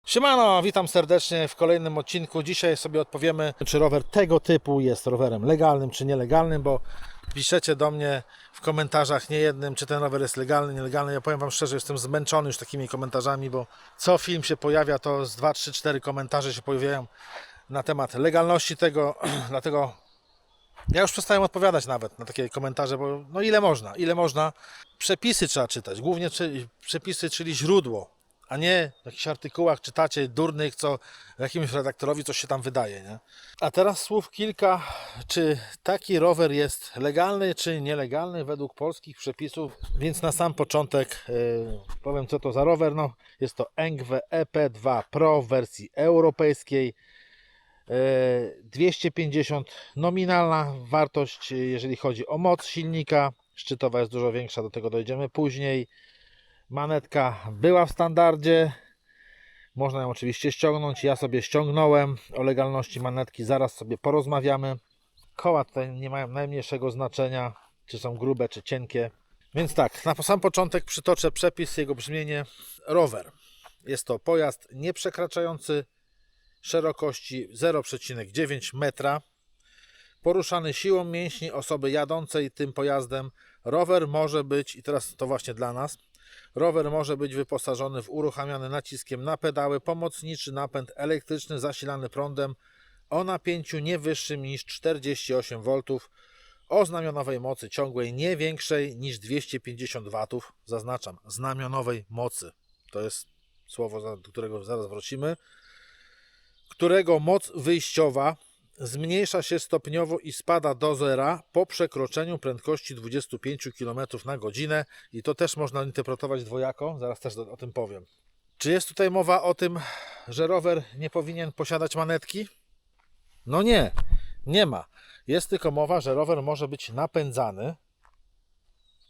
Siemano, witam serdecznie w kolejnym odcinku. Dzisiaj sobie odpowiemy, czy rower tego typu jest rowerem legalnym, czy nielegalnym, bo piszecie do mnie w komentarzach niejednym, czy ten rower jest legalny, nielegalny. Ja powiem Wam szczerze, jestem zmęczony już takimi komentarzami, bo co film się pojawia, to z 2, 3, 4 komentarze się pojawiają na temat legalności tego, dlatego ja już przestałem odpowiadać nawet na takie komentarze, bo no ile można. Przepisy trzeba czytać, głównie przepisy, czyli źródło, a nie w jakichś artykułach czytacie durnych, co jakimś redaktorowi coś się tam wydaje, nie? A teraz słów kilka, czy taki rower jest legalny, czy nielegalny według polskich przepisów. Więc na sam początek powiem, co to za rower. No, jest to Engwe EP2 Pro w wersji europejskiej. 250 nominalna wartość, jeżeli chodzi o moc silnika. Szczytowa jest dużo większa, do tego dojdziemy później. Manetka była w standardzie, można ją oczywiście ściągnąć, ja sobie ściągnąłem. O legalności manetki zaraz sobie porozmawiamy. Koła tutaj nie mają najmniejszego znaczenia, czy są grube, czy cienkie. Więc tak, na sam początek przytoczę przepis, jego brzmienie. Rower jest to pojazd nieprzekraczający szerokości 0,9 metra, poruszany siłą mięśni osoby jadącej tym pojazdem. Rower może być, i teraz to właśnie dla nas, rower może być wyposażony w uruchamiany naciskiem na pedały pomocniczy napęd elektryczny zasilany prądem o napięciu nie wyższym niż 48 V, o znamionowej mocy ciągłej nie większej niż 250 W. Zaznaczam, znamionowej mocy. To jest słowo, do którego zaraz wrócimy. Którego moc wyjściowa zmniejsza się stopniowo i spada do zera po przekroczeniu prędkości 25 km na godzinę. I to też można interpretować dwojako, zaraz też o tym powiem. Czy jest tutaj mowa o tym, że rower nie powinien posiadać manetki? No nie, nie ma. Jest tylko mowa, że rower może być napędzany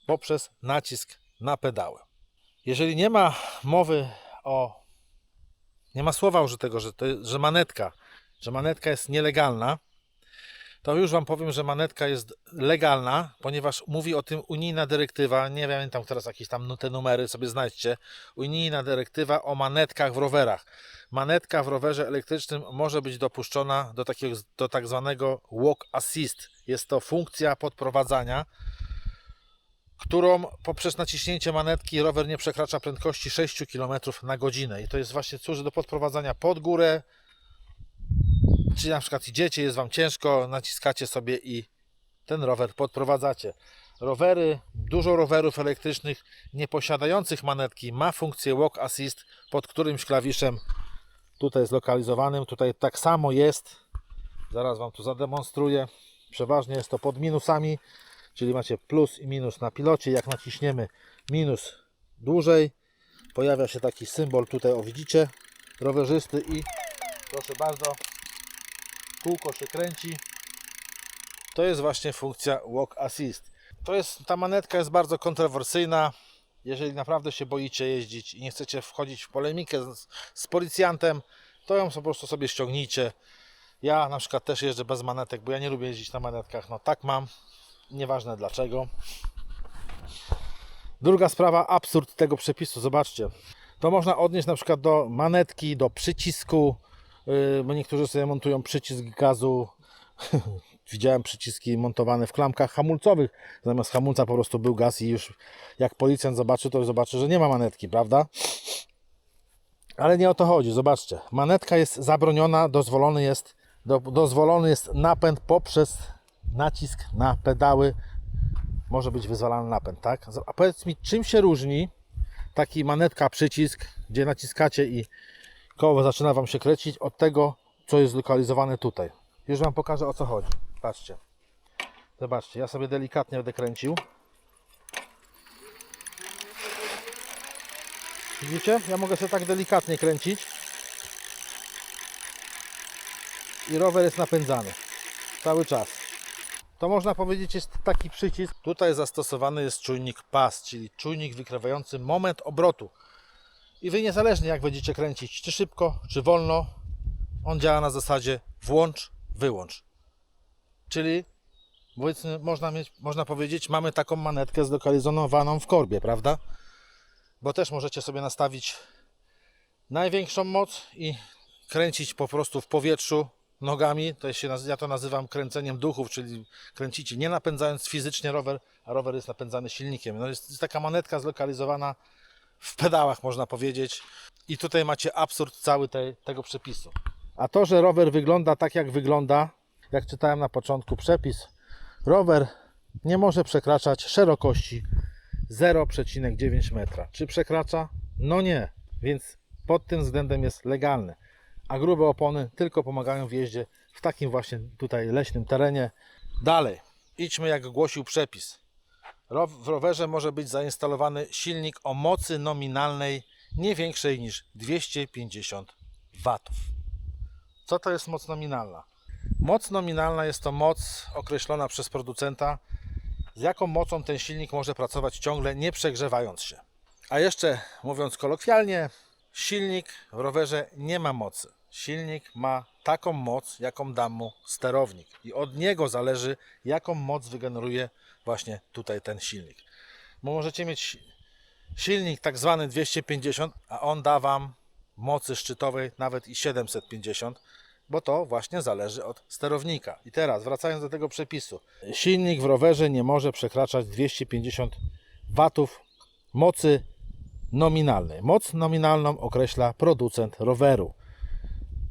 poprzez nacisk na pedały. Jeżeli nie ma mowy nie ma słowa użytego, że manetka jest nielegalna, to już Wam powiem, że manetka jest legalna, ponieważ mówi o tym unijna dyrektywa, nie pamiętam teraz jakieś tam te numery, sobie znajdźcie, unijna dyrektywa o manetkach w rowerach. Manetka w rowerze elektrycznym może być dopuszczona do tak zwanego walk assist. Jest to funkcja podprowadzania, którą poprzez naciśnięcie manetki rower nie przekracza prędkości 6 km na godzinę. I to jest właśnie służy do podprowadzania pod górę. Czy na przykład idziecie, jest Wam ciężko, naciskacie sobie i ten rower podprowadzacie. Dużo rowerów elektrycznych nie posiadających manetki ma funkcję walk assist pod którymś klawiszem tutaj zlokalizowanym. Tutaj tak samo jest. Zaraz Wam tu zademonstruję. Przeważnie jest to pod minusami, czyli macie plus i minus na pilocie. Jak naciśniemy minus dłużej, pojawia się taki symbol tutaj, o widzicie, rowerzysty i proszę bardzo, kółko się kręci. To jest właśnie funkcja walk assist. Ta manetka jest bardzo kontrowersyjna. Jeżeli naprawdę się boicie jeździć i nie chcecie wchodzić w polemikę z policjantem, to ją po prostu sobie ściągnijcie. Ja na przykład też jeżdżę bez manetek, bo ja nie lubię jeździć na manetkach. No tak mam, nieważne dlaczego. Druga sprawa, absurd tego przepisu. Zobaczcie, to można odnieść na przykład do manetki, do przycisku, bo niektórzy sobie montują przycisk gazu. Widziałem przyciski montowane w klamkach hamulcowych. Zamiast hamulca po prostu był gaz i już jak policjant zobaczy, to zobaczy, że nie ma manetki, prawda? Ale nie o to chodzi. Zobaczcie, manetka jest zabroniona, dozwolony jest napęd poprzez nacisk na pedały. Może być wyzwalany napęd, tak? A powiedz mi, czym się różni taki manetka, przycisk, gdzie naciskacie i koło zaczyna Wam się kręcić, od tego, co jest zlokalizowane tutaj. Już Wam pokażę, o co chodzi. Patrzcie. Zobaczcie, ja sobie delikatnie będę kręcił. Widzicie? Ja mogę sobie tak delikatnie kręcić i rower jest napędzany cały czas. To można powiedzieć, jest taki przycisk. Tutaj zastosowany jest czujnik PAS, czyli czujnik wykrywający moment obrotu. I Wy niezależnie jak będziecie kręcić, czy szybko, czy wolno, on działa na zasadzie włącz, wyłącz. Czyli można powiedzieć, mamy taką manetkę zlokalizowaną w korbie, prawda? Bo też możecie sobie nastawić największą moc i kręcić po prostu w powietrzu nogami. Ja to nazywam kręceniem duchów, czyli kręcicie nie napędzając fizycznie rower, a rower jest napędzany silnikiem. No jest taka manetka zlokalizowana w pedałach, można powiedzieć. I tutaj macie absurd cały tego przepisu. A to, że rower wygląda tak, jak wygląda, jak czytałem na początku przepis, rower nie może przekraczać szerokości 0,9 metra. Czy przekracza? No nie, więc pod tym względem jest legalny. A grube opony tylko pomagają w jeździe w takim właśnie tutaj leśnym terenie. Dalej, idźmy jak głosił przepis. W rowerze może być zainstalowany silnik o mocy nominalnej nie większej niż 250 W. Co to jest moc nominalna? Moc nominalna jest to moc określona przez producenta, z jaką mocą ten silnik może pracować ciągle, nie przegrzewając się. A jeszcze mówiąc kolokwialnie, silnik w rowerze nie ma mocy. Silnik ma taką moc, jaką da mu sterownik i od niego zależy, jaką moc wygeneruje właśnie tutaj ten silnik. Bo możecie mieć silnik tak zwany 250, a on da Wam mocy szczytowej nawet i 750, bo to właśnie zależy od sterownika. I teraz wracając do tego przepisu. Silnik w rowerze nie może przekraczać 250 W mocy nominalnej. Moc nominalną określa producent roweru,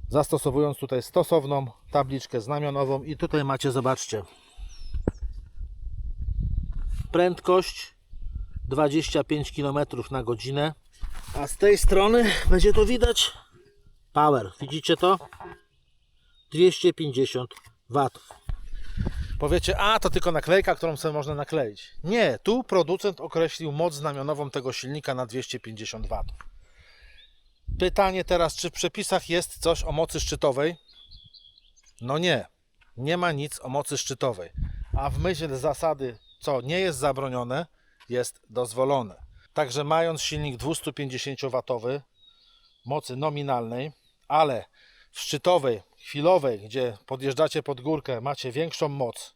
zastosowując tutaj stosowną tabliczkę znamionową i tutaj macie, zobaczcie, prędkość 25 km na godzinę, a z tej strony będzie to widać power, widzicie to? 250 W. Powiecie, a to tylko naklejka, którą sobie można nakleić. Nie, tu producent określił moc znamionową tego silnika na 250 W. Pytanie teraz, czy w przepisach jest coś o mocy szczytowej? No nie, nie ma nic o mocy szczytowej. A w myśl zasady, co nie jest zabronione, jest dozwolone. Także mając silnik 250W mocy nominalnej, ale w szczytowej, chwilowej, gdzie podjeżdżacie pod górkę, macie większą moc,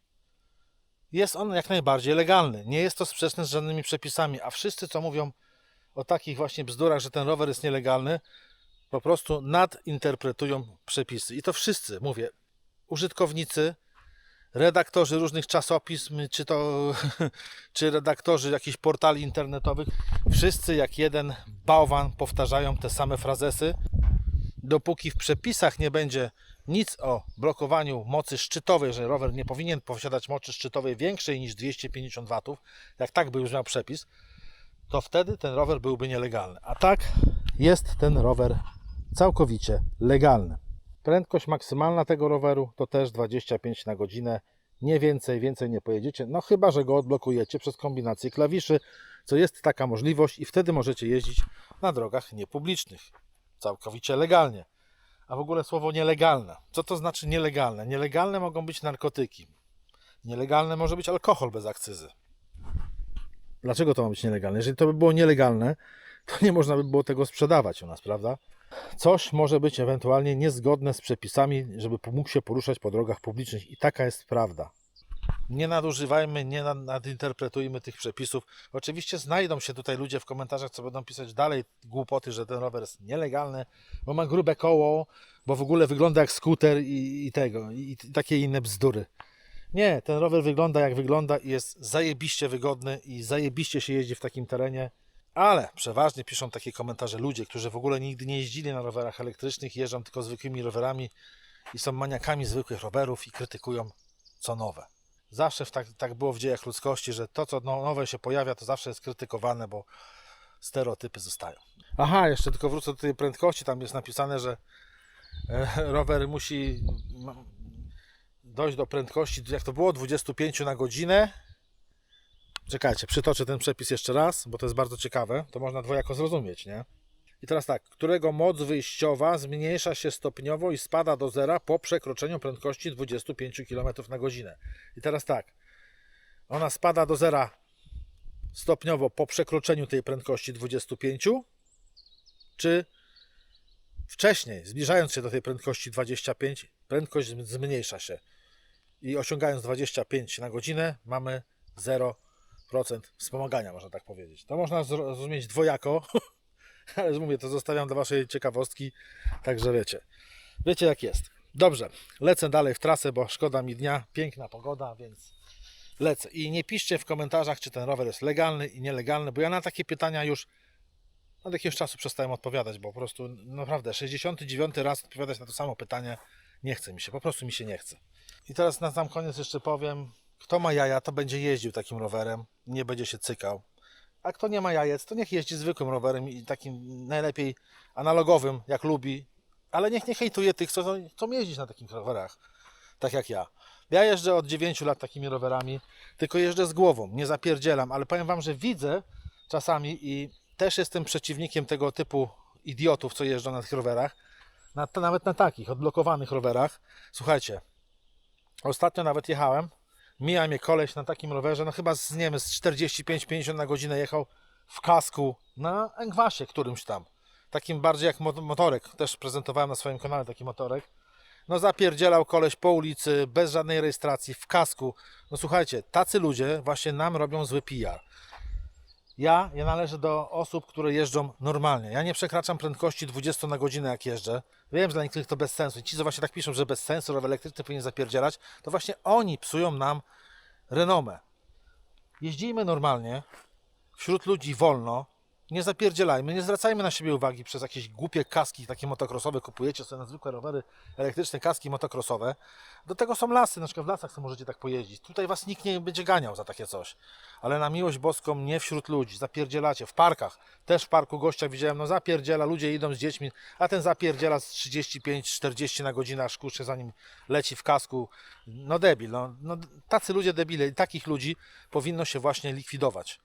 jest on jak najbardziej legalny. Nie jest to sprzeczne z żadnymi przepisami, a wszyscy, co mówią o takich właśnie bzdurach, że ten rower jest nielegalny, po prostu nadinterpretują przepisy. I to wszyscy, mówię, użytkownicy, redaktorzy różnych czasopism, czy redaktorzy jakichś portali internetowych, wszyscy jak jeden bałwan powtarzają te same frazesy. Dopóki w przepisach nie będzie nic o blokowaniu mocy szczytowej, że rower nie powinien posiadać mocy szczytowej większej niż 250 W, jak tak by już miał przepis, to wtedy ten rower byłby nielegalny. A tak jest ten rower całkowicie legalny. Prędkość maksymalna tego roweru to też 25 na godzinę. Nie więcej nie pojedziecie. No chyba, że go odblokujecie przez kombinację klawiszy, co jest taka możliwość i wtedy możecie jeździć na drogach niepublicznych. Całkowicie legalnie. A w ogóle słowo nielegalne. Co to znaczy nielegalne? Nielegalne mogą być narkotyki. Nielegalne może być alkohol bez akcyzy. Dlaczego to ma być nielegalne? Jeżeli to by było nielegalne, to nie można by było tego sprzedawać u nas, prawda? Coś może być ewentualnie niezgodne z przepisami, żeby mógł się poruszać po drogach publicznych i taka jest prawda. Nie nadużywajmy, nie nadinterpretujmy tych przepisów. Oczywiście znajdą się tutaj ludzie w komentarzach, co będą pisać dalej głupoty, że ten rower jest nielegalny, bo ma grube koło, bo w ogóle wygląda jak skuter i takie inne bzdury. Nie, ten rower wygląda jak wygląda i jest zajebiście wygodny i zajebiście się jeździ w takim terenie. Ale przeważnie piszą takie komentarze ludzie, którzy w ogóle nigdy nie jeździli na rowerach elektrycznych, jeżdżą tylko zwykłymi rowerami i są maniakami zwykłych rowerów i krytykują co nowe. Zawsze tak było w dziejach ludzkości, że to, co nowe się pojawia, to zawsze jest krytykowane, bo stereotypy zostają. Aha, jeszcze tylko wrócę do tej prędkości. Tam jest napisane, że rower musi dojść do prędkości, jak to było, 25 na godzinę. Czekajcie, przytoczę ten przepis jeszcze raz, bo to jest bardzo ciekawe. To można dwojako zrozumieć, nie? I teraz tak, którego moc wyjściowa zmniejsza się stopniowo i spada do zera po przekroczeniu prędkości 25 km na godzinę. I teraz tak, ona spada do zera stopniowo po przekroczeniu tej prędkości 25, czy wcześniej, zbliżając się do tej prędkości 25, prędkość zmniejsza się i osiągając 25 na godzinę mamy 0% wspomagania, można tak powiedzieć. To można zrozumieć dwojako, Ale mówię, to zostawiam dla waszej ciekawostki, także wiecie jak jest. Dobrze, lecę dalej w trasę, bo szkoda mi dnia, piękna pogoda, więc lecę. I nie piszcie w komentarzach, czy ten rower jest legalny i nielegalny, bo ja na takie pytania już od jakiegoś czasu przestałem odpowiadać, bo po prostu naprawdę 69 raz odpowiadać na to samo pytanie nie chce mi się, po prostu mi się nie chce. I teraz na sam koniec jeszcze powiem, kto ma jaja, to będzie jeździł takim rowerem, nie będzie się cykał. A kto nie ma jajec, to niech jeździ zwykłym rowerem i takim najlepiej analogowym, jak lubi, ale niech nie hejtuje tych, co chcą jeździć na takich rowerach, tak jak ja. Ja jeżdżę od 9 lat takimi rowerami, tylko jeżdżę z głową, nie zapierdzielam, ale powiem wam, że widzę czasami i też jestem przeciwnikiem tego typu idiotów, co jeżdżą na tych rowerach, nawet na takich odblokowanych rowerach. Słuchajcie, ostatnio nawet jechałem, mija mnie koleś na takim rowerze, no chyba z 45-50 na godzinę jechał w kasku na Engwasie którymś tam. Takim bardziej jak motorek, też prezentowałem na swoim kanale taki motorek. No zapierdzielał koleś po ulicy, bez żadnej rejestracji, w kasku. No słuchajcie, tacy ludzie właśnie nam robią zły PR. Ja należę do osób, które jeżdżą normalnie. Ja nie przekraczam prędkości 20 na godzinę jak jeżdżę. Wiem, że dla niektórych to bez sensu. I ci, co właśnie tak piszą, że bez sensu, rower elektryczny powinien zapierdzielać, to właśnie oni psują nam renomę. Jeździmy normalnie, wśród ludzi wolno, nie zapierdzielajmy, nie zwracajmy na siebie uwagi przez jakieś głupie kaski takie motocrossowe, kupujecie sobie na zwykłe rowery elektryczne, kaski motocrossowe. Do tego są lasy, na przykład w lasach sobie możecie tak pojeździć. Tutaj was nikt nie będzie ganiał za takie coś. Ale na miłość boską nie wśród ludzi, zapierdzielacie. W parkach, też w parku gościa widziałem, no zapierdziela, ludzie idą z dziećmi, a ten zapierdziela z 35-40 na godzinę, aż kurczę za nim leci w kasku. No debil, no tacy ludzie debile i takich ludzi powinno się właśnie likwidować.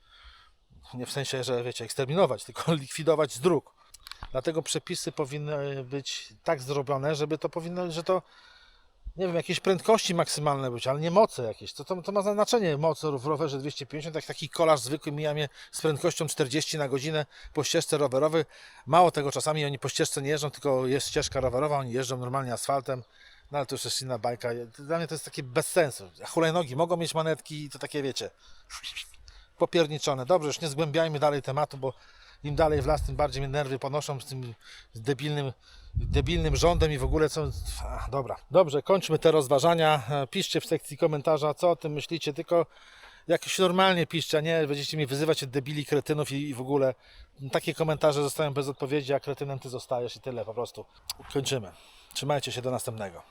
Nie w sensie, że wiecie, eksterminować, tylko likwidować z dróg. Dlatego przepisy powinny być tak zrobione, żeby to powinno, że to, nie wiem, jakieś prędkości maksymalne być, ale nie moce jakieś. To ma znaczenie, moc w rowerze 250, jak taki kolarz zwykły mija mnie z prędkością 40 na godzinę po ścieżce rowerowej. Mało tego, czasami oni po ścieżce nie jeżdżą, tylko jest ścieżka rowerowa, oni jeżdżą normalnie asfaltem. No ale to już jest inna bajka. Dla mnie to jest takie bez sensu. Hulajnogi mogą mieć manetki i to takie, wiecie, popierniczone. Dobrze, już nie zgłębiajmy dalej tematu, bo im dalej w las, tym bardziej mnie nerwy ponoszą z tym debilnym rządem i w ogóle co... Dobra, dobrze, kończmy te rozważania. Piszcie w sekcji komentarza, co o tym myślicie, tylko jakoś normalnie piszcie, a nie będziecie mi wyzywać od debili, kretynów i w ogóle takie komentarze zostają bez odpowiedzi, a kretynem ty zostajesz i tyle po prostu. Kończymy. Trzymajcie się, do następnego.